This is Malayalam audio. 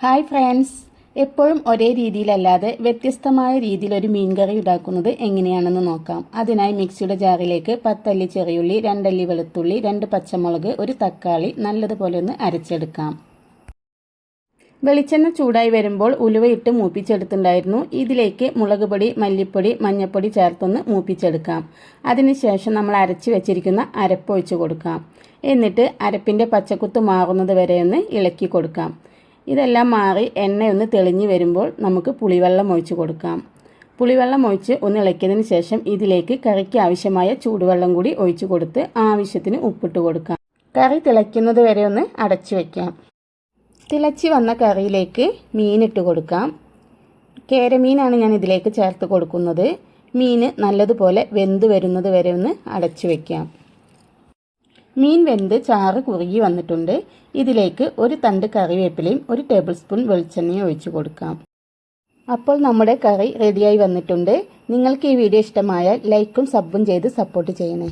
ഹായ് ഫ്രണ്ട്സ്, എപ്പോഴും ഒരേ രീതിയിലല്ലാതെ വ്യത്യസ്തമായ രീതിയിൽ ഒരു മീൻ കറി ഉണ്ടാക്കുന്നത് എങ്ങനെയാണെന്ന് നോക്കാം. അതിനായി മിക്സിയുടെ ജാറിലേക്ക് 10 അല്ലി ചെറിയുള്ളി, 2 അല്ലി വെളുത്തുള്ളി, 2 പച്ചമുളക്, ഒരു തക്കാളി നല്ലതുപോലെ ഒന്ന് അരച്ചെടുക്കാം. വെളിച്ചെണ്ണ ചൂടായി വരുമ്പോൾ ഉലുവയിട്ട് മൂപ്പിച്ചെടുത്തിട്ടുണ്ടായിരുന്നു. ഇതിലേക്ക് മുളക് പൊടി, മല്ലിപ്പൊടി, മഞ്ഞൾപ്പൊടി ചേർത്തൊന്ന് മൂപ്പിച്ചെടുക്കാം. അതിനുശേഷം നമ്മൾ അരച്ച് വെച്ചിരിക്കുന്ന അരപ്പ് ഒഴിച്ച് കൊടുക്കാം. എന്നിട്ട് അരപ്പിൻ്റെ പച്ചക്കുത്ത് മാറുന്നത് വരെ ഒന്ന് ഇളക്കി കൊടുക്കാം. ഇതെല്ലാം മാറി എണ്ണയൊന്ന് തെളിഞ്ഞ് വരുമ്പോൾ നമുക്ക് പുളിവെള്ളം ഒഴിച്ച് കൊടുക്കാം. പുളിവെള്ളം ഒഴിച്ച് ഒന്ന് ഇളക്കിയതിന് ശേഷം ഇതിലേക്ക് കറിക്ക് ആവശ്യമായ ചൂടുവെള്ളം കൂടി ഒഴിച്ച് കൊടുത്ത് ആവശ്യത്തിന് ഉപ്പിട്ട് കൊടുക്കാം. കറി തിളയ്ക്കുന്നത് വരെ ഒന്ന് അടച്ചു വയ്ക്കാം. തിളച്ച് വന്ന കറിയിലേക്ക് മീനിട്ട് കൊടുക്കാം. കേരമീനാണ് ഞാൻ ഇതിലേക്ക് ചേർത്ത് കൊടുക്കുന്നത്. മീൻ നല്ലതുപോലെ വെന്ത് വരുന്നത് വരെ ഒന്ന് അടച്ചു വയ്ക്കാം. മീൻ വെന്ത് ചാറ് കുറുകി വന്നിട്ടുണ്ട്. ഇതിലേക്ക് ഒരു തണ്ട് കറിവേപ്പിലയും 1 ടേബിൾ സ്പൂൺ വെളിച്ചെണ്ണയും ഒഴിച്ചു കൊടുക്കാം. അപ്പോൾ നമ്മുടെ കറി റെഡിയായി വന്നിട്ടുണ്ട്. നിങ്ങൾക്ക് ഈ വീഡിയോ ഇഷ്ടമായാൽ ലൈക്കും സബും ചെയ്ത് സപ്പോർട്ട് ചെയ്യണേ.